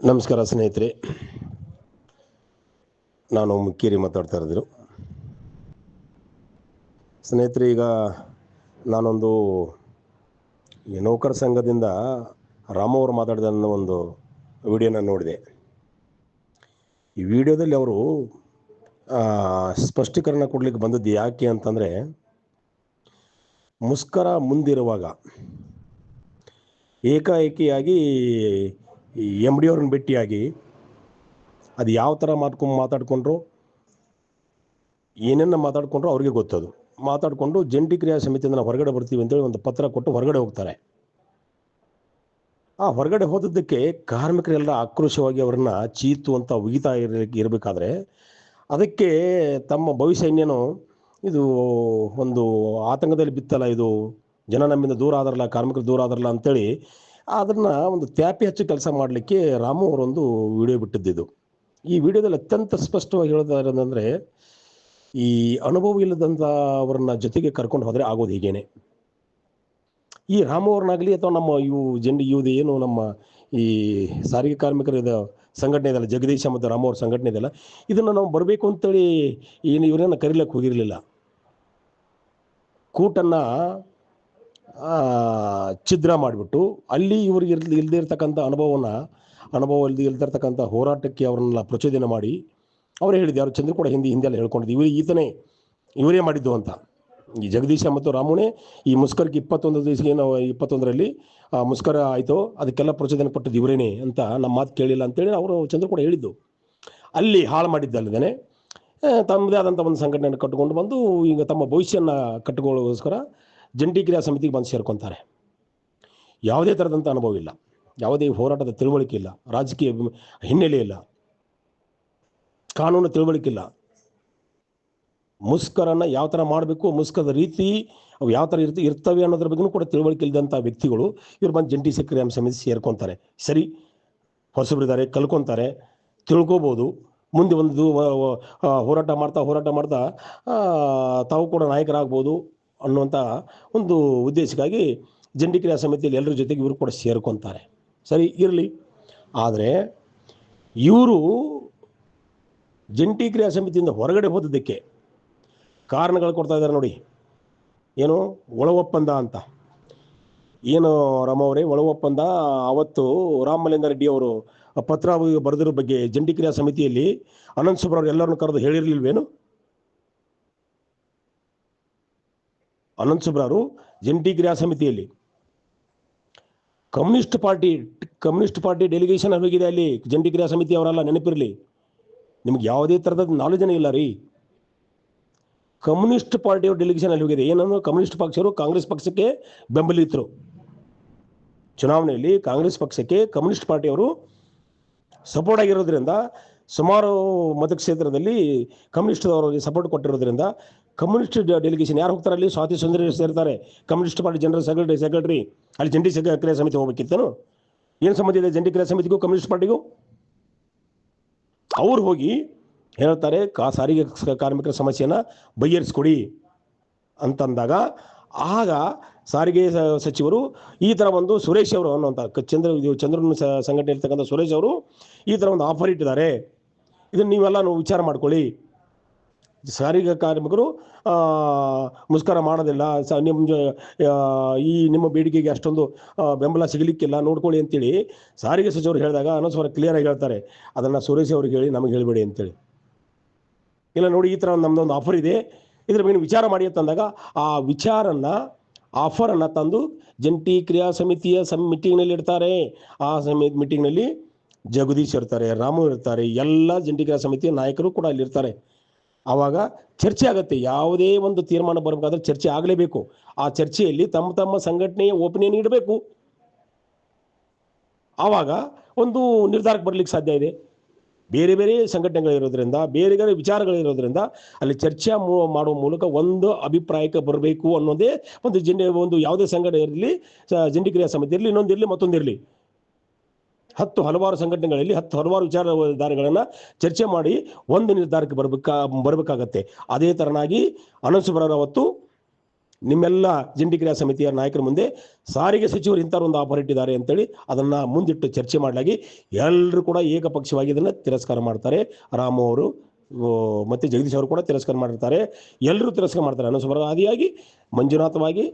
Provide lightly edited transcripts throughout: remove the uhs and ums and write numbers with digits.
ನಮಸ್ಕಾರ ಸ್ನೇಹಿತರೆ, ನಾನು ಮುಕ್ಕೇರಿ ಮಾತಾಡ್ತಾ ಇರೋದು. ಸ್ನೇಹಿತರೆ, ಈಗ ನಾನೊಂದು ನೌಕರ ಸಂಘದಿಂದ ರಾಮು ಅವರು ಮಾತಾಡಿದ ಒಂದು ವಿಡಿಯೋನ ನೋಡಿದೆ. ಈ ವಿಡಿಯೋದಲ್ಲಿ ಅವರು ಸ್ಪಷ್ಟೀಕರಣ ಕೊಡಲಿಕ್ಕೆ ಬಂದದ್ದು ಯಾಕೆ ಅಂತಂದರೆ, ಮುಷ್ಕರ ಮುಂದಿರುವಾಗ ಏಕಾಏಕಿಯಾಗಿ ಎಮ್ ಡಿ ಅವ್ರನ್ನ ಭೇಟಿಯಾಗಿ ಅದು ಯಾವ ಥರ ಮಾತಾಡ್ಕೊಂಡ್ರು, ಏನೇನು ಮಾತಾಡ್ಕೊಂಡ್ರು ಅವ್ರಿಗೆ ಗೊತ್ತದು. ಮಾತಾಡಿಕೊಂಡು ಜಂಟಿ ಕ್ರಿಯಾ ಸಮಿತಿಯಿಂದ ನಾವು ಹೊರಗಡೆ ಬರ್ತೀವಿ ಅಂತೇಳಿ ಒಂದು ಪತ್ರ ಕೊಟ್ಟು ಹೊರಗಡೆ ಹೋಗ್ತಾರೆ. ಆ ಹೊರಗಡೆ ಹೋದದ್ದಕ್ಕೆ ಕಾರ್ಮಿಕರೆಲ್ಲ ಆಕ್ರೋಶವಾಗಿ ಅವರನ್ನ ಚೀತು ಅಂತ ಉಗಿತಾ ಇರಬೇಕಾದ್ರೆ, ಅದಕ್ಕೆ ತಮ್ಮ ಭವಿಷ್ಯ ಇನ್ನೇನು ಇದು ಒಂದು ಆತಂಕದಲ್ಲಿ ಬಿತ್ತಲ್ಲ, ಇದು ಜನ ನಮ್ಮಿಂದ ದೂರ ಆದ್ರಲ್ಲ, ಕಾರ್ಮಿಕರು ದೂರ ಆದ್ರಲ್ಲ ಅಂತೇಳಿ ಅದನ್ನು ಒಂದು ತ್ಯಾಪಿ ಹಚ್ಚಿ ಕೆಲಸ ಮಾಡಲಿಕ್ಕೆ ರಾಮು ಅವರೊಂದು ವಿಡಿಯೋ ಬಿಟ್ಟಿದ್ದು. ಈ ವಿಡಿಯೋದಲ್ಲಿ ಅತ್ಯಂತ ಸ್ಪಷ್ಟವಾಗಿ ಹೇಳೋದಾದ್ರೆ, ಈ ಅನುಭವ ಇಲ್ಲದಂಥ ಅವ್ರನ್ನ ಜೊತೆಗೆ ಕರ್ಕೊಂಡು ಹೋದರೆ ಆಗೋದು ಹೀಗೇನೆ. ಈ ರಾಮು ಅವ್ರನ್ನಾಗಲಿ ಅಥವಾ ನಮ್ಮ ಇವುದು ಏನು ನಮ್ಮ ಈ ಸಾರಿಗೆ ಕಾರ್ಮಿಕರ ಸಂಘಟನೆ ಇದೆಯಲ್ಲ, ಜಗದೀಶ ಮತ್ತು ರಾಮು ಅವ್ರ ಸಂಘಟನೆ ಇದೆಯಲ್ಲ, ಇದನ್ನು ನಾವು ಬರಬೇಕು ಅಂತೇಳಿ ಇವರನ್ನ ಕರೀಲಿಕ್ಕೆ ಹೋಗಿರಲಿಲ್ಲ. ಕೂಟನ್ನು ಛಿದ್ರ ಮಾಡಿಬಿಟ್ಟು ಅಲ್ಲಿ ಇವ್ರಿಗೆ ಇಲ್ಲದೇ ಇರ್ತಕ್ಕಂಥ ಅನುಭವ ಇಲ್ದಿರ್ತಕ್ಕಂಥ ಹೋರಾಟಕ್ಕೆ ಅವ್ರನ್ನೆಲ್ಲ ಪ್ರಚೋದನೆ ಮಾಡಿ ಅವರೇ ಹೇಳಿದ್ದು, ಯಾರು ಚಂದ್ರಕೂಡ ಹಿಂದೆಲ್ಲ ಹೇಳ್ಕೊಂಡಿದ್ದು ಇವರೇ ಮಾಡಿದ್ದು ಅಂತ. ಈ ಜಗದೀಶ ಮತ್ತು ರಾಮುನೇ ಈ ಮುಷ್ಕರಕ್ಕೆ 21ರಲ್ಲಿ ಮುಷ್ಕರ ಆಯಿತು, ಅದಕ್ಕೆಲ್ಲ ಪ್ರಚೋದನೆ ಪಟ್ಟದ್ದು ಇವರೇನೆ ಅಂತ ನಮ್ಮ ಮಾತು ಕೇಳಿಲ್ಲ ಅಂತೇಳಿ ಅವರು ಚಂದ್ರಕೂಡ ಹೇಳಿದ್ದು. ಅಲ್ಲಿ ಹಾಳು ಮಾಡಿದ್ದಲ್ಲದೇ ತಮ್ಮದೇ ಆದಂಥ ಒಂದು ಸಂಘಟನೆಯನ್ನು ಕಟ್ಟಿಕೊಂಡು ಬಂದು ಈಗ ತಮ್ಮ ಭವಿಷ್ಯನ ಕಟ್ಟಿಕೊಳ್ಳೋಸ್ಕರ ಜಂಟಿ ಕ್ರಿಯಾ ಸಮಿತಿಗೆ ಬಂದು ಸೇರ್ಕೊತಾರೆ. ಯಾವುದೇ ಥರದಂಥ ಅನುಭವ ಇಲ್ಲ, ಯಾವುದೇ ಹೋರಾಟದ ತಿಳುವಳಿಕೆ ಇಲ್ಲ, ರಾಜಕೀಯ ಹಿನ್ನೆಲೆ ಇಲ್ಲ, ಕಾನೂನು ತಿಳುವಳಿಕೆ ಇಲ್ಲ. ಮುಷ್ಕರನ ಯಾವ ಥರ ಮಾಡಬೇಕು, ಮುಷ್ಕರದ ರೀತಿ ಅವು ಯಾವ ಥರ ಇರ್ತವೆ ಅನ್ನೋದ್ರ ಬಗ್ಗೆನೂ ಕೂಡ ತಿಳುವಳಿಕೆ ಇಲ್ಲದಂಥ ವ್ಯಕ್ತಿಗಳು ಇವ್ರು ಬಂದು ಜಂಟಿ ಕ್ರಿಯಾ ಸಮಿತಿ ಸೇರ್ಕೊತಾರೆ. ಸರಿ, ಹೊಸಬರಿದ್ದಾರೆ, ಕಲ್ಕೊತಾರೆ, ತಿಳ್ಕೊಬೋದು, ಮುಂದೆ ಒಂದು ಹೋರಾಟ ಮಾಡ್ತಾ ತಾವು ಕೂಡ ನಾಯಕರಾಗ್ಬೋದು ಅನ್ನುವಂಥ ಒಂದು ಉದ್ದೇಶಕ್ಕಾಗಿ ಜಂಟಿ ಕ್ರಿಯಾ ಸಮಿತಿಯಲ್ಲಿ ಎಲ್ಲರ ಜೊತೆಗೆ ಇವರು ಕೂಡ ಸೇರ್ಕೊತಾರೆ. ಸರಿ ಇರಲಿ. ಆದರೆ ಇವರು ಜಂಟಿ ಕ್ರಿಯಾ ಸಮಿತಿಯಿಂದ ಹೊರಗಡೆ ಹೋದದ್ದಕ್ಕೆ ಕಾರಣಗಳು ಕೊಡ್ತಾ ಇದ್ದಾರೆ ನೋಡಿ. ಏನು ಒಳ ಒಪ್ಪಂದ ಅಂತ, ಏನು ರಾಮವರೇ ಒಳ ಒಪ್ಪಂದ, ಅವತ್ತು ರಾಮಲಿಂಗ ರೆಡ್ಡಿ ಅವರು ಪತ್ರ ಬರೆದಿರೋ ಬಗ್ಗೆ ಜಂಟಿ ಕ್ರಿಯಾ ಸಮಿತಿಯಲ್ಲಿ ಅನಂತ ಸುಬ್ರವ್ರು ಎಲ್ಲರನ್ನು ಕರೆದು ಹೇಳಿರಲಿಲ್ವೇನು? ಅನಂತ ಸುಬ್ರವರು ಜಂಟಿ ಕ್ರಿಯಾ ಸಮಿತಿಯಲ್ಲಿ ಕಮ್ಯುನಿಸ್ಟ್ ಪಾರ್ಟಿ ಡೆಲಿಗೇಷನ್ ಹೋಗಿದೆ. ಅಲ್ಲಿ ಜಂಟಿ ಕ್ರಿಯಾ ಸಮಿತಿ ಅವರೆಲ್ಲ ನೆನಪಿರಲಿ, ನಿಮ್ಗೆ ಯಾವುದೇ ಥರದ ನಾಲೆಜನೇ ಇಲ್ಲ ರೀ. ಕಮ್ಯುನಿಸ್ಟ್ ಪಾರ್ಟಿಯವರು ಡೆಲಿಗೇಷನ್ ಅಲ್ಲಿ ಹೋಗಿದೆ. ಏನಂದ್ರೆ ಕಮ್ಯುನಿಸ್ಟ್ ಪಕ್ಷರು ಕಾಂಗ್ರೆಸ್ ಪಕ್ಷಕ್ಕೆ ಬೆಂಬಲಿತರು. ಚುನಾವಣೆಯಲ್ಲಿ ಕಾಂಗ್ರೆಸ್ ಪಕ್ಷಕ್ಕೆ ಕಮ್ಯುನಿಸ್ಟ್ ಪಾರ್ಟಿಯವರು ಸಪೋರ್ಟ್ ಆಗಿರೋದ್ರಿಂದ, ಸುಮಾರು ಮತಕ್ಷೇತ್ರದಲ್ಲಿ ಕಮ್ಯುನಿಸ್ಟ್ ಅವರಿಗೆ ಸಪೋರ್ಟ್ ಕೊಟ್ಟಿರೋದ್ರಿಂದ ಕಮ್ಯುನಿಸ್ಟ್ ಡೆಲಿಗೇಷನ್ ಯಾರು ಹೋಗ್ತಾರೆ ಅಲ್ಲಿ? ಸ್ವಾತಿ ಸುಂದರಿ ಸೇರ್ತಾರೆ, ಕಮ್ಯುನಿಸ್ಟ್ ಪಾರ್ಟಿ ಜನರಲ್ ಸೆಕ್ರೆಟರಿ. ಅಲ್ಲಿ ಜಂಟಿ ಕ್ರಿಯಾ ಸಮಿತಿ ಹೋಗ್ಬೇಕಿತ್ತೇನು? ಏನು ಸಂಬಂಧ ಇದೆ ಜಂಟಿ ಕ್ರಿಯಾ ಸಮಿತಿಗೂ ಕಮ್ಯುನಿಸ್ಟ್ ಪಾರ್ಟಿಗೂ? ಅವ್ರು ಹೋಗಿ ಹೇಳ್ತಾರೆ, ಸಾರಿಗೆ ಕಾರ್ಮಿಕರ ಸಮಸ್ಯೆನ ಬಗೆಹರಿಸ್ಕೊಡಿ ಅಂತಂದಾಗ, ಆಗ ಸಾರಿಗೆ ಸಚಿವರು ಈ ಥರ ಒಂದು ಸುರೇಶ್ ಅವರು ಅನ್ನುವಂಥ ಚಂದ್ರನ ಸಂಘಟನೆ ಇರ್ತಕ್ಕಂಥ ಸುರೇಶ್ ಅವರು ಈ ಥರ ಒಂದು ಆಫರ್ ಇಟ್ಟಿದ್ದಾರೆ, ಇದನ್ನು ನೀವೆಲ್ಲ ವಿಚಾರ ಮಾಡ್ಕೊಳ್ಳಿ. ಸಾರಿಗೆ ಕಾರ್ಮಿಕರು ಮುಷ್ಕರ ಮಾಡೋದಿಲ್ಲ, ನಿಮ್ಮ ಬೇಡಿಕೆಗೆ ಅಷ್ಟೊಂದು ಬೆಂಬಲ ಸಿಗಲಿಕ್ಕಿಲ್ಲ, ನೋಡ್ಕೊಳ್ಳಿ ಅಂತೇಳಿ ಸಾರಿಗೆ ಸಚಿವರು ಹೇಳಿದಾಗ ಅನಸ್ವರ ಕ್ಲಿಯರಾಗಿ ಹೇಳ್ತಾರೆ, ಅದನ್ನು ಸುರೇಶ್ ಅವ್ರಿಗೆ ಹೇಳಿ, ನಮಗೆ ಹೇಳಬೇಡಿ ಅಂತೇಳಿ. ಇಲ್ಲ ನೋಡಿ, ಈ ಥರ ನಮ್ಮದೊಂದು ಆಫರ್ ಇದೆ, ಇದ್ರ ಬಗ್ಗೆ ವಿಚಾರ ಮಾಡಿ ಅಂತಂದಾಗ ಆ ಆಫರನ್ನು ತಂದು ಜಂಟಿ ಕ್ರಿಯಾ ಸಮಿತಿಯ ಮೀಟಿಂಗ್ನಲ್ಲಿ ಇಡ್ತಾರೆ. ಆ ಮೀಟಿಂಗ್ನಲ್ಲಿ ಜಗದೀಶ್ ಇರ್ತಾರೆ, ರಾಮು ಇರ್ತಾರೆ, ಎಲ್ಲ ಜಂಟಿ ಕ್ರಿಯಾ ಸಮಿತಿಯ ನಾಯಕರು ಕೂಡ ಅಲ್ಲಿರ್ತಾರೆ. ಆವಾಗ ಚರ್ಚೆ ಆಗುತ್ತೆ. ಯಾವುದೇ ಒಂದು ತೀರ್ಮಾನ ಬರಬೇಕಾದ್ರೆ ಚರ್ಚೆ ಆಗಲೇಬೇಕು. ಆ ಚರ್ಚೆಯಲ್ಲಿ ತಮ್ಮ ಸಂಘಟನೆಯ ಒಪಿನಿಯನ್ ಇಡಬೇಕು. ಆವಾಗ ಒಂದು ನಿರ್ಧಾರಕ್ಕೆ ಬರಲಿಕ್ಕೆ ಸಾಧ್ಯ ಇದೆ. ಬೇರೆ ಬೇರೆ ಸಂಘಟನೆಗಳಿರೋದ್ರಿಂದ, ಬೇರೆ ಬೇರೆ ವಿಚಾರಗಳಿರೋದ್ರಿಂದ ಅಲ್ಲಿ ಚರ್ಚೆ ಮಾಡುವ ಮೂಲಕ ಒಂದು ಅಭಿಪ್ರಾಯಕ್ಕೆ ಬರಬೇಕು ಅನ್ನೋದೇ ಒಂದು ಯಾವುದೇ ಸಂಘಟನೆ ಇರಲಿ, ಜಂಟಿ ಕ್ರಿಯಾ ಸಮಿತಿ ಇರಲಿ, ಇನ್ನೊಂದಿರಲಿ, ಮತ್ತೊಂದಿರಲಿ, ಹಲವಾರು ಸಂಘಟನೆಗಳಲ್ಲಿ ಹಲವಾರು ವಿಚಾರಧಾರೆಗಳನ್ನು ಚರ್ಚೆ ಮಾಡಿ ಒಂದು ನಿರ್ಧಾರಕ್ಕೆ ಬರಬೇಕಾಗತ್ತೆ. ಅದೇ ಥರನಾಗಿ ಅನಂತ ಸುಬ್ರವ್ರು ಅವತ್ತು ನಿಮ್ಮೆಲ್ಲ ಜಂಟಿ ಕ್ರಿಯಾ ಸಮಿತಿಯ ನಾಯಕರ ಮುಂದೆ ಸಾರಿಗೆ ಸಚಿವರು ಇಂಥವ್ರು ಒಂದು ಆಫರ್ ಇಟ್ಟಿದ್ದಾರೆ ಅಂತೇಳಿ ಅದನ್ನು ಮುಂದಿಟ್ಟು ಚರ್ಚೆ ಮಾಡಲಾಗಿ ಎಲ್ಲರೂ ಕೂಡ ಏಕಪಕ್ಷವಾಗಿ ಇದನ್ನು ತಿರಸ್ಕಾರ ಮಾಡ್ತಾರೆ. ರಾಮು ಅವರು ಮತ್ತು ಜಗದೀಶ್ ಅವರು ಕೂಡ ತಿರಸ್ಕಾರ ಮಾಡಿರ್ತಾರೆ. ಎಲ್ಲರೂ ತಿರಸ್ಕಾರ ಮಾಡ್ತಾರೆ. ಅನುಸಂಧಾನವಾದಿಯಾಗಿ, ಮಂಜುನಾಥವಾಗಿ,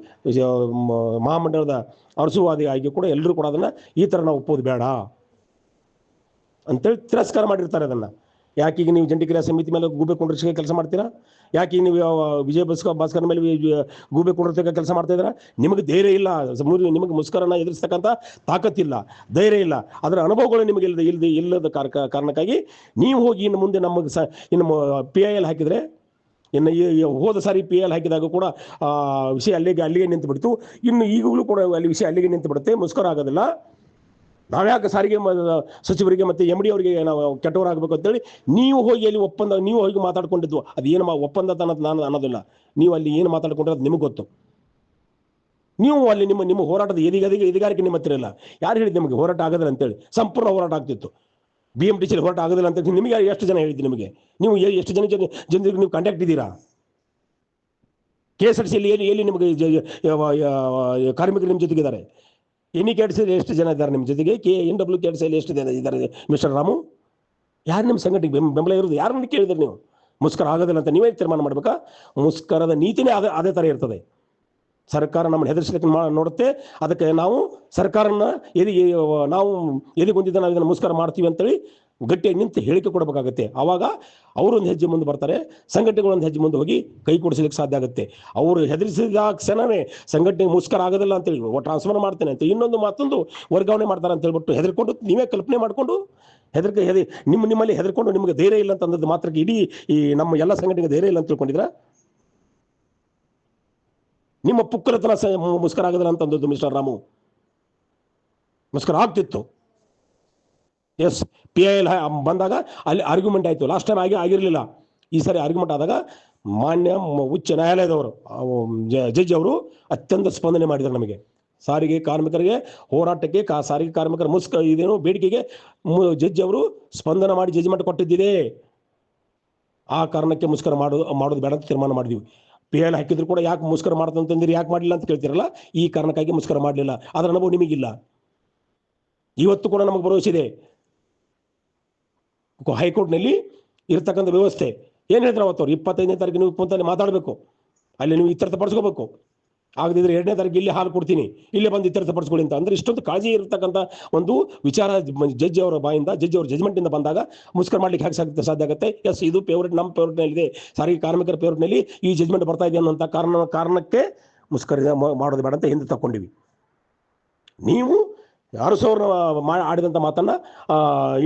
ಮಹಾಮಂಡಲದ ಅರಸುವಾದಿಯಾಗಿ ಕೂಡ ಎಲ್ಲರೂ ಕೂಡ ಅದನ್ನು ಈ ಥರ ನಾವು ಒಪ್ಪೋದು ಬೇಡ ಅಂತೇಳಿ ತಿರಸ್ಕಾರ ಮಾಡಿರ್ತಾರೆ. ಅದನ್ನು ಯಾಕೀಗ ನೀವು ಜಂಟಿ ಕ್ರಿಯಾ ಸಮಿತಿ ಮೇಲೆ ಗೂಬೆ ಕುಂಡ್ರಿಸಿಗೆ ಕೆಲಸ ಮಾಡ್ತೀರಾ? ಯಾಕೆ ನೀವು ವಿಜಯ ಭಾಸ್ಕರ್ ಮೇಲೆ ಗೂಬೆ ಕುಂಡ್ರಿಸಿಗೆ ಕೆಲಸ ಮಾಡ್ತಾ ಇದ್ದೀರಾ? ನಿಮಗೆ ಧೈರ್ಯ ಇಲ್ಲ, ನಿಮಗೆ ಮುಷ್ಕರನ ಎದುರಿಸ್ತಕ್ಕಂಥ ತಾಕತ್ತಿಲ್ಲ, ಧೈರ್ಯ ಇಲ್ಲ, ಅದರ ಅನುಭವಗಳು ನಿಮಗೆ ಇಲ್ಲದ ಕಾರಣಕ್ಕಾಗಿ ನೀವು ಹೋಗಿ ಇನ್ನು ಮುಂದೆ ನಮಗೆ ಇನ್ನು PIL ಹಾಕಿದರೆ, ಇನ್ನು ಹೋದ ಸಾರಿ PIL ಹಾಕಿದಾಗ ಕೂಡ ವಿಷಯ ಅಲ್ಲಿಗೆ ನಿಂತು ಬಿಡ್ತು. ಇನ್ನು ಈಗಲೂ ಕೂಡ ಅಲ್ಲಿ ವಿಷಯ ಅಲ್ಲಿಗೆ ನಿಂತು ಬಿಡುತ್ತೆ, ಮುಷ್ಕರ ಆಗೋದಿಲ್ಲ. ನಾವ್ಯಾಕೆ ಸಾರಿಗೆ ಸಚಿವರಿಗೆ ಮತ್ತು MD ಅವರಿಗೆ ನಾವು ಕೆಟ್ಟವರಾಗಬೇಕು ಅಂತೇಳಿ ನೀವು ಹೋಗಿ ಅಲ್ಲಿ ಒಪ್ಪಂದ ನೀವು ಹೋಗಿ ಮಾತಾಡ್ಕೊಂಡಿದ್ವು. ಅದು ಏನು ಒಪ್ಪಂದ ನಾನು ಅನ್ನೋದಿಲ್ಲ. ನೀವು ಅಲ್ಲಿ ಏನು ಮಾತಾಡ್ಕೊಂಡ್ರೆ ಅದು ನಿಮಗೆ ಗೊತ್ತು. ನೀವು ಅಲ್ಲಿ ನಿಮ್ಮ ಹೋರಾಟದ ಎದಿಗಾರಿಕೆ ನಿಮ್ಮ ಹತ್ರ ಇಲ್ಲ. ಯಾರು ಹೇಳಿದ್ದು ನಿಮಗೆ ಹೋರಾಟ ಆಗೋದಿಲ್ಲ ಅಂತೇಳಿ? ಸಂಪೂರ್ಣ ಹೋರಾಟ ಆಗ್ತಿತ್ತು. BMTC ಹೋರಾಟ ಆಗೋದಿಲ್ಲ ಅಂತ ನಿಮಗೆ ಎಷ್ಟು ಜನ ಹೇಳಿದ್ದು? ನಿಮಗೆ ನೀವು ಎಷ್ಟು ಜನರಿಗೆ ನೀವು ಕಾಂಟ್ಯಾಕ್ಟ್ ಇದ್ದೀರಾ? KSRTCಯಲ್ಲಿ ಎಲ್ಲಿ ನಿಮಗೆ ಕಾರ್ಮಿಕರು ನಿಮ್ಮ ಜೊತೆಗಿದ್ದಾರೆ? KSRTCಯಲ್ಲಿ ಎಷ್ಟು ಜನ ಇದ್ದಾರೆ ನಿಮ್ಮ ಜೊತೆಗೆ? NWKSRTCಯಲ್ಲಿ ಎಷ್ಟು ಜನ ಇದ್ದಾರೆ ಮಿಸ್ಟರ್ ರಾಮು? ಯಾರು ನಿಮ್ಮ ಸಂಘಟನೆಗೆ ಬೆಂಬಲ ಇರೋದು? ಯಾರನ್ನು ಕೇಳಿದ್ರೆ ನೀವು ಮುಷ್ಕರ ಆಗೋದಿಲ್ಲ ಅಂತ ನೀವೇ ತೀರ್ಮಾನ ಮಾಡಬೇಕಾ? ಮುಷ್ಕರದ ನೀತಿನೇ ಅದೇ ಥರ ಇರ್ತದೆ. ಸರ್ಕಾರ ನಮ್ಮನ್ನು ಹೆದರಿಸಲಿಕ್ಕೆ ನೋಡುತ್ತೆ. ಅದಕ್ಕೆ ನಾವು ಸರ್ಕಾರನ ನಾವು ಎದಿಗೊಂದಿದ್ದ ನಾವು ಇದನ್ನು ಮುಷ್ಕರ ಮಾಡ್ತೀವಿ ಅಂತೇಳಿ ಗಟ್ಟಿಯಾಗಿ ನಿಂತು ಹೇಳಿಕೆ ಕೊಡಬೇಕಾಗುತ್ತೆ. ಆವಾಗ ಅವರೊಂದು ಹೆಜ್ಜೆ ಮುಂದೆ ಬರ್ತಾರೆ, ಸಂಘಟನೆಗಳೊಂದು ಹೆಜ್ಜೆ ಮುಂದೆ ಹೋಗಿ ಕೈ ಕೊಡಿಸ್ಲಿಕ್ಕೆ ಸಾಧ್ಯ ಆಗುತ್ತೆ. ಅವರು ಹೆದರಿಸಿದ ಕ್ಷಣವೇ ಸಂಘಟನೆ ಮುಷ್ಕರ ಆಗೋದಿಲ್ಲ ಅಂತೇಳಿ ಟ್ರಾನ್ಸ್ಫರ್ ಮಾಡ್ತೇನೆ ಅಂತ ಮತ್ತೊಂದು ವರ್ಗಾವಣೆ ಮಾಡ್ತಾರೆ ಅಂತ ಹೇಳ್ಬಿಟ್ಟು ಹೆದರ್ಕೊಂಡು ನೀವೇ ಕಲ್ಪನೆ ಮಾಡಿಕೊಂಡು ನಿಮ್ಮಲ್ಲಿ ಹೆದರ್ಕೊಂಡು ನಿಮಗೆ ಧೈರ್ಯ ಇಲ್ಲ ಅಂತಂದದ್ದು ಮಾತ್ರಕ್ಕೆ ಇಡೀ ಈ ನಮ್ಮ ಎಲ್ಲ ಸಂಘಟನೆಗೆ ಧೈರ್ಯ ಇಲ್ಲ ಅಂತ ತಿಳ್ಕೊಂಡಿದ್ರ? ನಿಮ್ಮ ಪುಕ್ಕಲತನ ಮುಷ್ಕರ ಆಗೋದಿಲ್ಲ ಅಂತಂದದ್ದು ಮಿಸ್ಟರ್ ರಾಮು. ಮುಷ್ಕರ ಆಗ್ತಿತ್ತು. ಎಸ್, PIL ಬಂದಾಗ ಅಲ್ಲಿ ಆರ್ಗ್ಯುಮೆಂಟ್ ಆಯಿತು. ಲಾಸ್ಟ್ ಟೈಮ್ ಆಗಿರಲಿಲ್ಲ. ಈ ಸಾರಿ ಆರ್ಗ್ಯುಮೆಂಟ್ ಆದಾಗ ಮಾನ್ಯ ಉಚ್ಚ ನ್ಯಾಯಾಲಯದವರು ಜಡ್ಜ್ ಅವರು ಅತ್ಯಂತ ಸ್ಪಂದನೆ ಮಾಡಿದ್ದಾರೆ. ನಮಗೆ ಸಾರಿಗೆ ಕಾರ್ಮಿಕರಿಗೆ ಹೋರಾಟಕ್ಕೆ ಸಾರಿಗೆ ಕಾರ್ಮಿಕರ ಇದೇನು ಬೇಡಿಕೆಗೆ ಜಡ್ಜ್ ಅವರು ಸ್ಪಂದನೆ ಮಾಡಿ ಜಡ್ಜ್ಮೆಂಟ್ ಕೊಟ್ಟಿದ್ದಿದೆ. ಆ ಕಾರಣಕ್ಕೆ ಮುಷ್ಕರ ಮಾಡೋದು ಬೇಡ ಅಂತ ತೀರ್ಮಾನ ಮಾಡಿದ್ವಿ. PIL ಹಾಕಿದ್ರು ಕೂಡ ಯಾಕೆ ಮುಷ್ಕರ ಮಾಡ್ತಂತಂದಿರಿ, ಯಾಕೆ ಮಾಡಲಿಲ್ಲ ಅಂತ ಕೇಳ್ತಿರಲ್ಲ. ಈ ಕಾರಣಕ್ಕಾಗಿ ಮುಷ್ಕರ ಮಾಡಲಿಲ್ಲ. ಅದರ ಅನುಭವ ನಿಮಗಿಲ್ಲ. ಇವತ್ತು ಕೂಡ ನಮಗೆ ಭರವಸೆ ಇದೆ. ಹೈಕೋರ್ಟ್ನಲ್ಲಿ ಇರ್ತಕ್ಕಂಥ ವ್ಯವಸ್ಥೆ ಏನು ಹೇಳ್ತಾರೆ ಅವತ್ತು ಅವ್ರು 25ನೇ ತಾರೀಕು ನೀವು ಕುಂತಲ್ಲಿ ಮಾತಾಡಬೇಕು, ಅಲ್ಲಿ ನೀವು ಇತ್ಯರ್ಥಪಡಿಸ್ಕೋಬೇಕು. ಆಗದಿದ್ರೆ 2ನೇ ತಾರೀಕು ಇಲ್ಲಿ ಹಾಲು ಕೊಡ್ತೀನಿ, ಇಲ್ಲೇ ಬಂದು ಇತ್ಯರ್ಥಪಡಿಸ್ಕೊಳ್ಳಿ ಅಂತ. ಅಂದರೆ ಇಷ್ಟೊಂದು ಕಾಳಜಿ ಇರತಕ್ಕಂಥ ಒಂದು ವಿಚಾರ ಜಡ್ಜ್ ಅವರ ಬಾಯಿಂದ, ಜಡ್ಜ್ ಅವರ ಜಜ್ಮೆಂಟಿಂದ ಬಂದಾಗ ಮುಷ್ಕರ ಮಾಡ್ಲಿಕ್ಕೆ ಹೇಗೆ ಸಾಧ್ಯ ಆಗುತ್ತೆ? ಎಸ್, ಇದು ನಮ್ಮ ಫೇವ್ರೇಟ್ನಲ್ಲಿದೆ, ಸಾರಿಗೆ ಕಾರ್ಮಿಕರ ಫೇವ್ರೇಟ್ನಲ್ಲಿ ಈ ಜಜ್ಮೆಂಟ್ ಬರ್ತಾ ಇದೆ ಅನ್ನೋಂಥ ಕಾರಣಕ್ಕೆ ಮುಷ್ಕರ ಮಾಡೋದು ಬೇಡ ಅಂತ ಹಿಂದೆ ತಗೊಂಡಿವಿ. ನೀವು ಅರಸವ್ರನ್ನ ಆಡಿದಂಥ ಮಾತನ್ನು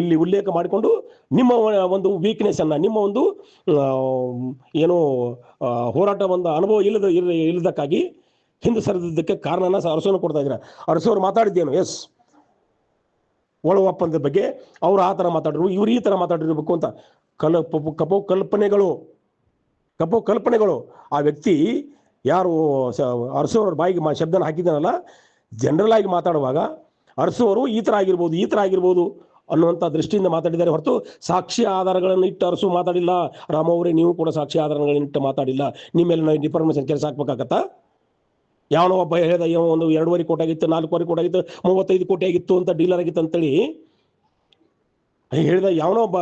ಇಲ್ಲಿ ಉಲ್ಲೇಖ ಮಾಡಿಕೊಂಡು ನಿಮ್ಮ ಒಂದು ವೀಕ್ನೆಸ್ಸನ್ನು, ನಿಮ್ಮ ಒಂದು ಏನು ಹೋರಾಟ ಒಂದು ಅನುಭವ ಇಲ್ಲದಕ್ಕಾಗಿ ಹಿಂದೆ ಸರಿದಿದ್ದಕ್ಕೆ ಕಾರಣನ ಅರಸವ್ರನ್ನ ಕೊಡ್ತಾ ಇದ್ದೀರಾ. ಅರಸವ್ರು ಮಾತಾಡಿದ್ದೇನು? ಎಸ್, ಒಳ ಒಪ್ಪಂದದ ಬಗ್ಗೆ ಅವರು ಆ ಥರ ಮಾತಾಡಿದ್ರು, ಇವರು ಈ ಥರ ಮಾತಾಡಿರ್ಬೇಕು ಅಂತ ಕಲ್ಪನೆಗಳು. ಆ ವ್ಯಕ್ತಿ ಯಾರು ಅರಸವ್ರ ಬಾಯಿಗೆ ಶಬ್ದನ ಹಾಕಿದ್ದಾನಲ್ಲ, ಜನರಲ್ ಆಗಿ ಮಾತಾಡುವಾಗ ಅರಸವರು ಈ ಥರ ಆಗಿರ್ಬೋದು ಅನ್ನುವಂಥ ದೃಷ್ಟಿಯಿಂದ ಮಾತಾಡಿದ್ದಾರೆ ಹೊರತು ಸಾಕ್ಷ್ಯ ಆಧಾರಗಳನ್ನು ಇಟ್ಟು ಅರಸು ಮಾತಾಡಿಲ್ಲ. ರಾಮವರೇ, ನೀವು ಕೂಡ ಸಾಕ್ಷ್ಯ ಆಧಾರಗಳನ್ನು ಇಟ್ಟು ಮಾತಾಡಿಲ್ಲ. ನಿಮ್ಮೆಲ್ಲ ಡಿಪಾರ್ಟ್ಮೆಂಟ್ ಕೆಲಸ ಹಾಕ್ಬೇಕಾಗತ್ತಾ? ಯಾವನೋ ಒಬ್ಬ ಹೇಳಿದ ಒಂದು 2.5 ಕೋಟಿ ಆಗಿತ್ತು, 4 ಕೋಟಿ ಆಗಿತ್ತು, 35 ಕೋಟಿ ಆಗಿತ್ತು ಅಂತ ಡೀಲರ್ ಆಗಿತ್ತು ಅಂತೇಳಿ ಹೇಳಿದ ಯಾವನೋ ಒಬ್ಬ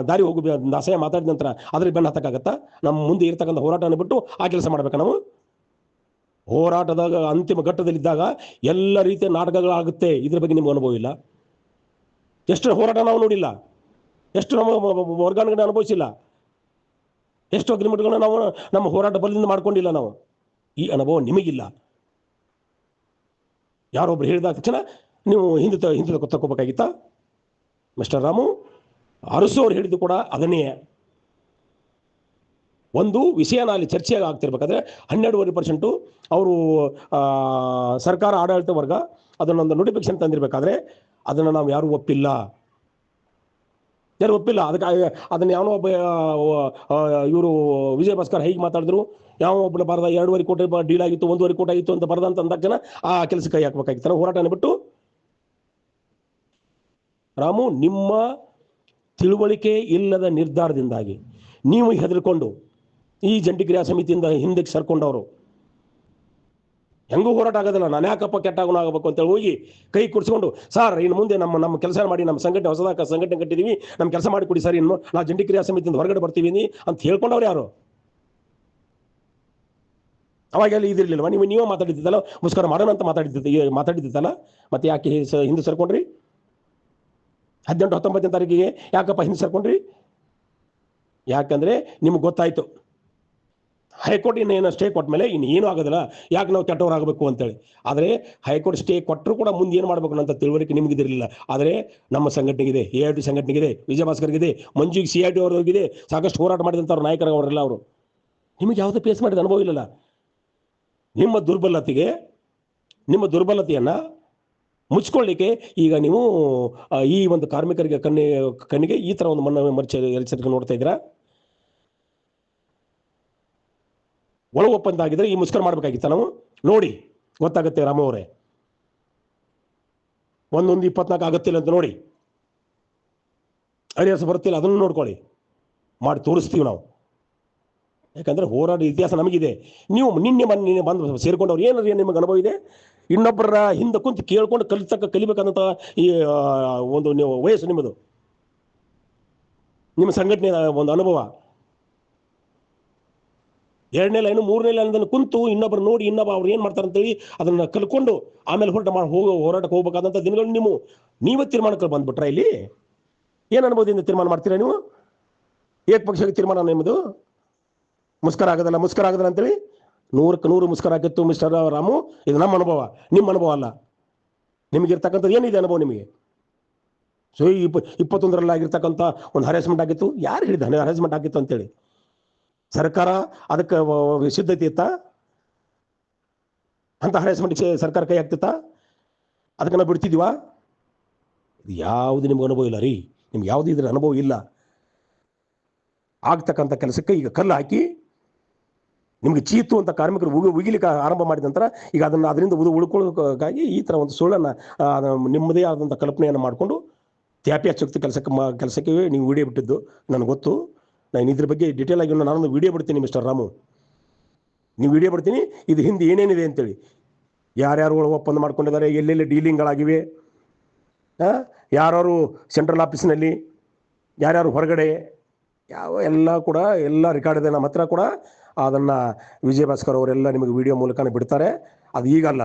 ದಾರಿ ಹೋಗಿ ದಾಸಯ್ಯ ಮಾತಾಡಿದ ನಂತರ ಅದ್ರಿಗೆ ಬೆನ್ನು ಹತ್ತಕ್ಕಾಗತ್ತಾ? ನಮ್ಮ ಮುಂದೆ ಇರ್ತಕ್ಕಂಥ ಹೋರಾಟನ ಬಿಟ್ಟು ಆ ಕೆಲಸ ಮಾಡ್ಬೇಕಾ ನಾವು? ಹೋರಾಟದಾಗ ಅಂತಿಮ ಘಟ್ಟದಲ್ಲಿದ್ದಾಗ ಎಲ್ಲ ರೀತಿಯ ನಾಟಕಗಳಾಗುತ್ತೆ. ಇದ್ರ ಬಗ್ಗೆ ನಿಮ್ಗೆ ಅನುಭವ ಇಲ್ಲ. ಎಷ್ಟು ಹೋರಾಟ ನಾವು ನೋಡಿಲ್ಲ, ಎಷ್ಟು ನಮ್ಮ ವರ್ಗಾವಣೆಗಳನ್ನ ಅನುಭವಿಸಿಲ್ಲ, ಎಷ್ಟು ಅಗ್ರಿಮೆಂಟ್ಗಳನ್ನ ನಾವು ನಮ್ಮ ಹೋರಾಟ ಬಲದಿಂದ ಮಾಡ್ಕೊಂಡಿಲ್ಲ ನಾವು. ಈ ಅನುಭವ ನಿಮಗಿಲ್ಲ. ಯಾರೊಬ್ರು ಹೇಳಿದ ತಕ್ಷಣ ನೀವು ಹಿಂದೆ ತಗೋಬೇಕಾಗಿತ್ತ? ಮಿಸ್ಟರ್ ರಾಮು, ಅರಸವ್ರು ಹೇಳಿದ್ದು ಕೂಡ ಅದನ್ನೇ. ಒಂದು ವಿಷಯನ ಅಲ್ಲಿ ಚರ್ಚೆ ಆಗ್ತಿರ್ಬೇಕಾದ್ರೆ 12.5% ಅವರು ಸರ್ಕಾರ ಆಡಳಿತ ವರ್ಗ ಅದನ್ನೊಂದು ನೋಟಿಫಿಕೇಶನ್ ತಂದಿರಬೇಕಾದ್ರೆ ಅದನ್ನು ನಾವು ಯಾರು ಒಪ್ಪಿಲ್ಲ. ಅದಕ್ಕೆ ಅದನ್ನು ಯಾವನೋ ಒಬ್ಬ ಇವರು ವಿಜಯ ಭಾಸ್ಕರ್ ಹೀಗೆ ಮಾತಾಡಿದ್ರು, ಯಾವ ಒಬ್ಬನ ಬರದ 2.5 ಕೋಟಿ ಡೀಲ್ ಆಗಿತ್ತು, 1.5 ಕೋಟಿ ಆಗಿತ್ತು ಅಂತ ಬರದಂತ ಅಂದಾಕ್ಷಣ ಆ ಕೆಲಸಕ್ಕೆ ಕೈ ಹಾಕಬೇಕಾಗಿತ್ತು. ಹೋರಾಟನ ಬಿಟ್ಟು ರಾಮು, ನಿಮ್ಮ ತಿಳುವಳಿಕೆ ಇಲ್ಲದ ನಿರ್ಧಾರದಿಂದಾಗಿ ನೀವು ಹೆದರ್ಕೊಂಡು ಈ ಜಂಟಿ ಕ್ರಿಯಾ ಸಮಿತಿಯಿಂದ ಹಿಂದಕ್ಕೆ ಸರ್ಕೊಂಡವರು ಹೆಂಗೂ ಹೋರಾಟ ಆಗೋದಿಲ್ಲ. ನಾನು ಯಾಕಪ್ಪ ಕೆಟ್ಟಾಗೂ ಆಗಬೇಕು ಅಂತೇಳಿ ಹೋಗಿ ಕೈ ಕುಡಿಸ್ಕೊಂಡು, ಸರ್ ಇನ್ನು ಮುಂದೆ ನಮ್ಮ ಕೆಲಸ ಮಾಡಿ, ನಮ್ಮ ಸಂಘಟನೆ ಹೊಸದಾಗಿ ಸಂಘಟನೆ ಕಟ್ಟಿದ್ದೀವಿ, ನಮ್ಮ ಕೆಲಸ ಮಾಡಿಕೊಡಿ ಸರ್, ಇನ್ನು ನಾವು ಜಂಟಿ ಕ್ರಿಯಾ ಸಮಿತಿಯಿಂದ ಹೊರಗಡೆ ಬರ್ತೀವಿ ಅಂತ ಹೇಳ್ಕೊಂಡವ್ರು ಯಾರು? ಅವಾಗೆಲ್ಲ ಇದಿರಲಿಲ್ವ? ನೀವೇ ಮಾತಾಡಿದ್ದಲ್ಲ, ಮುಸ್ಕರ ಮಾಡೋಣ ಅಂತ ಮಾತಾಡಿದ್ದಲ್ಲ, ಮತ್ತೆ ಯಾಕೆ ಹಿಂದೆ ಸರ್ಕೊಂಡ್ರಿ? 18-19 ತಾರೀಕಿಗೆ ಯಾಕಪ್ಪ ಹಿಂದೆ ಸರ್ಕೊಂಡ್ರಿ? ಯಾಕಂದ್ರೆ ನಿಮ್ಗೆ ಗೊತ್ತಾಯ್ತು ಹೈಕೋರ್ಟ್ ಇನ್ನೇನು ಸ್ಟೇ ಕೊಟ್ಟ ಮೇಲೆ ಇನ್ನೇನು ಆಗೋದಿಲ್ಲ, ಯಾಕೆ ನಾವು ಕೆಟ್ಟವರಾಗಬೇಕು ಅಂತೇಳಿ. ಆದರೆ ಹೈಕೋರ್ಟ್ ಸ್ಟೇ ಕೊಟ್ಟರು ಕೂಡ ಮುಂದೆ ಏನು ಮಾಡಬೇಕು ಅಂತ ತಿಳುವಳಿಕೆ ನಿಮಗಿದಿರಲಿಲ್ಲ. ಆದರೆ ನಮ್ಮ ಸಂಘಟನೆಗಿದೆ, AIT ಸಂಘಟನೆಗಿದೆ, ವಿಜಯ ಭಾಸ್ಕರ್ಗಿದೆ, ಮಂಜುಗೆ CIT ಅವರಿಗಿದೆ, ಸಾಕಷ್ಟು ಹೋರಾಟ ಮಾಡಿದಂಥವ್ರು ನಾಯಕರು ಅವರೆಲ್ಲ. ಅವರು ನಿಮಗೆ ಯಾವುದೇ ಫೇಸ್ ಮಾಡಿದ ಅನುಭವ ಇಲ್ಲಲ್ಲ. ನಿಮ್ಮ ದುರ್ಬಲತೆಯನ್ನು ಮುಚ್ಕೊಳ್ಳಿಕ್ಕೆ ಈಗ ನೀವು ಈ ಒಂದು ಕಾರ್ಮಿಕರಿಗೆ ಕಣ್ಣಿಗೆ ಈ ಥರ ಒಂದು ಮರ್ಚ ನೋಡ್ತಾ ಇದ್ದೀರಾ. ಒಳ ಒಪ್ಪಂದ ಆಗಿದ್ರೆ ಈ ಮುಸ್ಕರ ಮಾಡಬೇಕಾಗಿತ್ತ ನಾವು? ನೋಡಿ ಗೊತ್ತಾಗುತ್ತೆ ರಾಮು ಅವರೇ. 11:24 ಆಗುತ್ತಿಲ್ಲ ಅಂತ ನೋಡಿ, ಅರಿಯಾಸ ಬರುತ್ತಿಲ್ಲ, ಅದನ್ನು ನೋಡ್ಕೊಳ್ಳಿ, ಮಾಡಿ ತೋರಿಸ್ತೀವಿ ನಾವು. ಯಾಕಂದ್ರೆ ಹೋರಾಟ ಇತಿಹಾಸ ನಮಗಿದೆ. ನೀವು ನಿನ್ನೆ ಬಂದು ಸೇರ್ಕೊಂಡವ್ರು ಏನಾದ್ರು ನಿಮಗೆ ಅನುಭವ ಇದೆ? ಇನ್ನೊಬ್ಬರ ಹಿಂದೆ ಕುಂತು ಕೇಳ್ಕೊಂಡು ಕಲಿಬೇಕಂತ ಈ ಒಂದು ನೀವು ವಯಸ್ಸು ನಿಮ್ಮದು, ನಿಮ್ಮ ಸಂಘಟನೆ ಒಂದು ಅನುಭವ. 2ನೇ ಲೈನು 3ನೇ ಲೈನದಲ್ಲಿ ಕುಂತು ಇನ್ನೊಬ್ಬರು ನೋಡಿ ಇನ್ನೊಬ್ಬ ಅವ್ರು ಏನು ಮಾಡ್ತಾರೆ ಅಂತೇಳಿ ಅದನ್ನು ಕಲ್ಕೊಂಡು ಆಮೇಲೆ ಹೋರಾಟಕ್ಕೆ ಹೋಗ್ಬೇಕಾದಂಥ ದಿನಗಳು ನೀವೇ ತೀರ್ಮಾನಕ್ಕೆ ಬಂದ್ಬಿಟ್ರೆ ಇಲ್ಲಿ ಏನು ಅನ್ಬೋದಿಂದ ತೀರ್ಮಾನ ಮಾಡ್ತೀರಾ ನೀವು? ಏಕಪಕ್ಷೀಯ ತೀರ್ಮಾನ ನಿಮ್ಮದು. ಮುಸ್ಕರ ಆಗೋದಲ್ಲ ಅಂತೇಳಿ 100ಕ್ಕೆ 100 ಮುಸ್ಕರ ಆಗಿತ್ತು ಮಿಸ್ಟರ್ ರಾಮು. ಇದು ನಮ್ಮ ಅನುಭವ, ನಿಮ್ಮ ಅನುಭವ ಅಲ್ಲ. ನಿಮಗಿರ್ತಕ್ಕಂಥದ್ದು ಏನಿದೆ ಅನುಭವ ನಿಮಗೆ? ಸೊ 21ರಲ್ಲಿ ಆಗಿರ್ತಕ್ಕಂಥ ಒಂದು ಹರಾಸ್ಮೆಂಟ್ ಆಗಿತ್ತು. ಯಾರು ಹೇಳಿದ ಹರಾಸ್ಮೆಂಟ್ ಆಗಿತ್ತು ಅಂತೇಳಿ? ಸರ್ಕಾರ ಅದಕ್ಕೆ ಸಿದ್ಧತೆ ಇತ್ತ? ಅಂತ ಹರಾಸ್ಮೆಂಟ್ಗೆ ಸರ್ಕಾರ ಕೈ ಹಾಕ್ತಿತ್ತಾ? ಅದಕ್ಕೆ ನಾವು ಬಿಡ್ತಿದ್ವಾ? ಇದು ಯಾವುದು ನಿಮ್ಗೆ ಅನುಭವ ಇಲ್ಲ ರೀ. ನಿಮ್ಗೆ ಯಾವುದು ಇದ್ರ ಅನುಭವ ಇಲ್ಲ. ಆಗ್ತಕ್ಕಂಥ ಕೆಲಸಕ್ಕೆ ಈಗ ಕಲ್ಲು ಹಾಕಿ ನಿಮ್ಗೆ ಚೀತು ಅಂತ ಕಾರ್ಮಿಕರು ಉಗಿಲಿಕ್ಕೆ ಆರಂಭ ಮಾಡಿದ ನಂತರ ಈಗ ಅದರಿಂದ ಉಳ್ಕೊಳ್ಳೋಕ್ಕಾಗಿ ಈ ಥರ ಒಂದು ಸುಳ್ಳನ್ನು ನಿಮ್ಮದೇ ಆದಂಥ ಕಲ್ಪನೆಯನ್ನು ಮಾಡಿಕೊಂಡು ತ್ಯಾಪಿ ಹಚ್ಚೋಕ್ತಿ ಕೆಲಸಕ್ಕೆ ನೀವು ವಿಡಿಯೋ ಬಿಟ್ಟಿದ್ದು ನನಗೆ ಗೊತ್ತು. ನಾನು ಇದ್ರ ಬಗ್ಗೆ ಡೀಟೇಲ್ ಆಗಿ ನಾನೊಂದು ವಿಡಿಯೋ ಬಿಡ್ತೀನಿ ಮಿಸ್ಟರ್ ರಾಮು. ನೀವು ವಿಡಿಯೋ ಬಿಡ್ತೀನಿ ಇದು ಹಿಂದೆ ಏನೇನಿದೆ ಅಂತೇಳಿ, ಯಾರ್ಯಾರು ಒಪ್ಪಂದ ಮಾಡ್ಕೊಂಡಿದ್ದಾರೆ, ಎಲ್ಲೆಲ್ಲಿ ಡೀಲಿಂಗ್ಗಳಾಗಿವೆ, ಯಾರು ಸೆಂಟ್ರಲ್ ಆಫೀಸ್ನಲ್ಲಿ, ಯಾರ್ಯಾರು ಹೊರಗಡೆ, ಎಲ್ಲ ರೆಕಾರ್ಡ್ ಇದೆ ನಮ್ಮ ಹತ್ರ ಕೂಡ. ಅದನ್ನು ವಿಜಯ ಭಾಸ್ಕರ್ ಅವರೆಲ್ಲ ನಿಮಗೆ ವಿಡಿಯೋ ಮೂಲಕನೇ ಬಿಡ್ತಾರೆ. ಅದು ಈಗಲ್ಲ,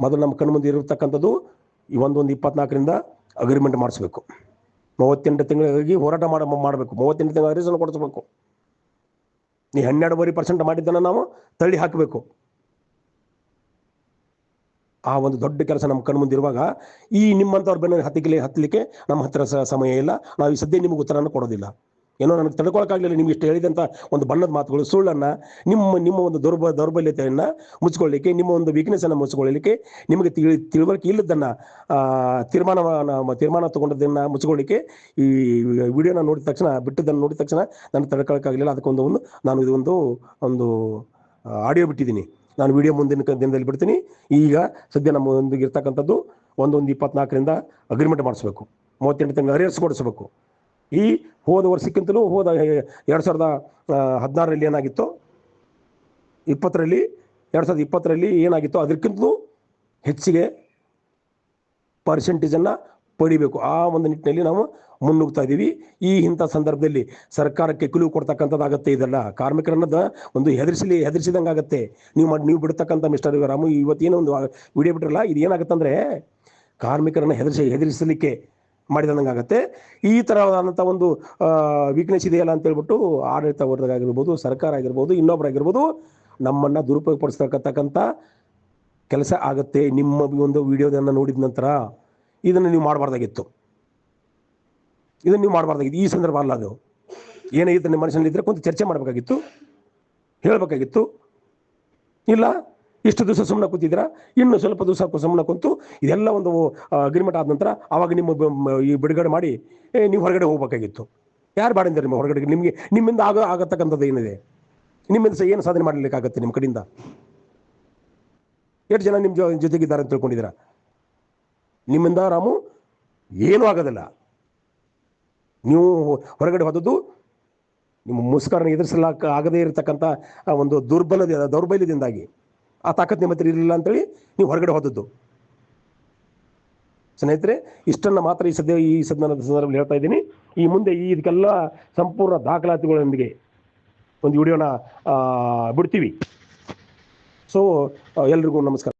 ಮೊದಲು ನಮ್ಮ ಕಣ್ಣು ಮುಂದೆ ಇರತಕ್ಕಂಥದ್ದು ಈ 11-24ರಿಂದ ಅಗ್ರಿಮೆಂಟ್ ಮಾಡಿಸ್ಬೇಕು. 38 ತಿಂಗಳಿಗೆ ಹೋರಾಟ ಮಾಡಬೇಕು. 38 ತಿಂಗಳ ಅರಿಸನ್ನು ಕೊಡಿಸ್ಬೇಕು. ನೀ 12% ಮಾಡಿದ್ದನ್ನು ನಾವು ತಳ್ಳಿ ಹಾಕಬೇಕು. ಆ ಒಂದು ದೊಡ್ಡ ಕೆಲಸ ನಮ್ಮ ಕಣ್ಣು ಮುಂದಿರುವಾಗ ಈ ನಿಮ್ಮಂಥವ್ರ ಬೆನ್ನ ಹತ್ತಲಿಕ್ಕೆ ನಮ್ಮ ಹತ್ತಿರ ಸಮಯ ಇಲ್ಲ. ನಾವು ಈ ಸದ್ಯ ನಿಮಗೆ ಉತ್ತರವನ್ನು ಕೊಡೋದಿಲ್ಲ. ಏನೋ ನನಗೆ ತಡ್ಕೊಳಕ್ಕಾಗಲಿಲ್ಲ ನಿಮ್ಗೆ ಇಷ್ಟು ಹೇಳಿದಂಥ ಒಂದು ಬಣ್ಣದ ಮಾತುಗಳು, ಸುಳ್ಳನ್ನು, ನಿಮ್ಮ ಒಂದು ದೌರ್ಬಲ್ಯತೆಯನ್ನು ಮುಚ್ಚಿಕೊಳ್ಳಿಕ್ಕೆ, ನಿಮ್ಮ ಒಂದು ವೀಕ್ನೆಸ್ಸನ್ನು ಮುಚ್ಚಿಕೊಳ್ಳಲಿಕ್ಕೆ, ನಿಮಗೆ ತಿಳುವಳಿಕೆ ಇಲ್ಲದನ್ನು ತೀರ್ಮಾನ ತಗೊಂಡದನ್ನು ಮುಚ್ಚಿಕೊಳ್ಳಿಕ್ಕೆ ಈ ವಿಡಿಯೋನ ಬಿಟ್ಟಿದ್ದನ್ನು ನೋಡಿದ ತಕ್ಷಣ ನನಗೆ ತಡ್ಕೊಳಕ್ಕಾಗಲಿಲ್ಲ. ಅದಕ್ಕೊಂದು ನಾನು ಒಂದು ಆಡಿಯೋ ಬಿಟ್ಟಿದ್ದೀನಿ. ನಾನು ವಿಡಿಯೋ ಮುಂದಿನ ದಿನದಲ್ಲಿ ಬಿಡ್ತೀನಿ. ಈಗ ಸದ್ಯ ನಮ್ಮ ಒಂದಿಗೆ ಇರ್ತಕ್ಕಂಥದ್ದು 11-24ರಿಂದ ಅಗ್ರಿಮೆಂಟ್ ಮಾಡಿಸ್ಬೇಕು. 38 ತಿಂಗಳ ಅರಿಯರ್ಸ್ ಕೊಡಿಸ್ಬೇಕು. ಈ ಹೋದ ವರ್ಷಕ್ಕಿಂತಲೂ 2016ರಲ್ಲಿ ಏನಾಗಿತ್ತು, 2020ರಲ್ಲಿ ಏನಾಗಿತ್ತು ಅದಕ್ಕಿಂತಲೂ ಹೆಚ್ಚಿಗೆ ಪರ್ಸೆಂಟೇಜನ್ನು ಪಡಿಬೇಕು. ಆ ಒಂದು ನಿಟ್ಟಿನಲ್ಲಿ ನಾವು ಮುನ್ನುಗ್ತಾ ಇದ್ದೀವಿ. ಇಂಥ ಸಂದರ್ಭದಲ್ಲಿ ಸರ್ಕಾರಕ್ಕೆ ಕಿಲುವು ಕೊಡ್ತಕ್ಕಂಥದ್ದು ಆಗುತ್ತೆ. ಇದೆಲ್ಲ ಕಾರ್ಮಿಕರನ್ನದ ಒಂದು ಹೆದರಿಸಿದಂಗೆ ಆಗುತ್ತೆ. ನೀವು ಬಿಡ್ತಕ್ಕಂಥ ಮಿಸ್ಟರ್ ರಾಮು ಇವತ್ತೇನೋ ಒಂದು ವಿಡಿಯೋ ಬಿಟ್ರಲ್ಲ, ಇದು ಏನಾಗುತ್ತಂದರೆ ಕಾರ್ಮಿಕರನ್ನು ಹೆದರಿಸಲಿಕ್ಕೆ ಮಾಡಿದಂಗೆ ಆಗುತ್ತೆ. ಈ ಥರವಾದಂಥ ಒಂದು ವೀಕ್ನೆಸ್ ಇದೆಯಲ್ಲ ಅಂತೇಳ್ಬಿಟ್ಟು ಆಡಳಿತ ವರ್ಗ ಆಗಿರ್ಬೋದು, ಸರ್ಕಾರ ಆಗಿರ್ಬೋದು, ಇನ್ನೊಬ್ಬರಾಗಿರ್ಬೋದು ನಮ್ಮನ್ನು ದುರುಪಯೋಗಪಡಿಸ್ತಕ್ಕಂಥ ಕೆಲಸ ಆಗುತ್ತೆ. ನಿಮ್ಮ ಒಂದು ವಿಡಿಯೋದನ್ನು ನೋಡಿದ ನಂತರ ಇದನ್ನು ನೀವು ಮಾಡಬಾರ್ದಾಗಿತ್ತು. ಈ ಸಂದರ್ಭ ಅಲ್ಲ. ಅದು ಏನಾಗಿತ್ತು ನಿಮ್ಮ ಮನಸ್ಸಿನಲ್ಲಿದ್ದರೆ ಕುಂತು ಚರ್ಚೆ ಮಾಡಬೇಕಾಗಿತ್ತು, ಹೇಳಬೇಕಾಗಿತ್ತು. ಇಲ್ಲ, ಇಷ್ಟು ದಿವಸ ಸುಮ್ಮನೆ ಕೂತಿದ್ದೀರಾ, ಇನ್ನು ಸ್ವಲ್ಪ ದಿವಸ ಸುಮ್ಮನೆ ಕುಂತು ಇದೆಲ್ಲ ಒಂದು ಅಗ್ರಿಮೆಂಟ್ ಆದ ನಂತರ ಆವಾಗ ಈ ಬಿಡುಗಡೆ ಮಾಡಿ ನೀವು ಹೊರಗಡೆ ಹೋಗ್ಬೇಕಾಗಿತ್ತು. ಯಾರು ಬಾಡಿದ್ದಾರೆ ನಿಮ್ಮ ಹೊರಗಡೆ? ನಿಮ್ಮಿಂದ ಆಗತಕ್ಕಂಥದ್ದು ಏನಿದೆ? ನಿಮ್ಮಿಂದ ಏನು ಸಾಧನೆ ಮಾಡಲಿಕ್ಕಾಗತ್ತೆ ನಿಮ್ಮ ಕಡೆಯಿಂದ? ಎಷ್ಟು ಜನ ನಿಮ್ಮ ಜೊತೆಗಿದ್ದಾರೆ ಅಂತ ತಿಳ್ಕೊಂಡಿದ್ದೀರಾ? ನಿಮ್ಮಿಂದ ರಾಮು ಏನೂ ಆಗೋದಿಲ್ಲ. ನೀವು ಹೊರಗಡೆ ಹೋದದ್ದು ನಿಮ್ಮ ಮುಸ್ಕರನ್ನು ಆಗದೇ ಇರತಕ್ಕಂಥ ಒಂದು ದೌರ್ಬಲ್ಯದಿಂದಾಗಿ. ಆ ತಾಕತ್ತು ನಿಮ್ಮ ಹತ್ರ ಇರಲಿಲ್ಲ ಅಂತೇಳಿ ನೀವು ಹೊರಗಡೆ ಹೋದದ್ದು. ಸ್ನೇಹಿತರೆ, ಇಷ್ಟನ್ನು ಮಾತ್ರ ಈ ಸಂದರ್ಭದಲ್ಲಿ ಹೇಳ್ತಾ ಇದ್ದೀನಿ. ಈ ಮುಂದೆ ಇದಕ್ಕೆಲ್ಲ ಸಂಪೂರ್ಣ ದಾಖಲಾತಿಗಳೊಂದಿಗೆ ಒಂದು ವಿಡಿಯೋನ ಬಿಡ್ತೀವಿ. ಸೊ ಎಲ್ರಿಗೂ ನಮಸ್ಕಾರ.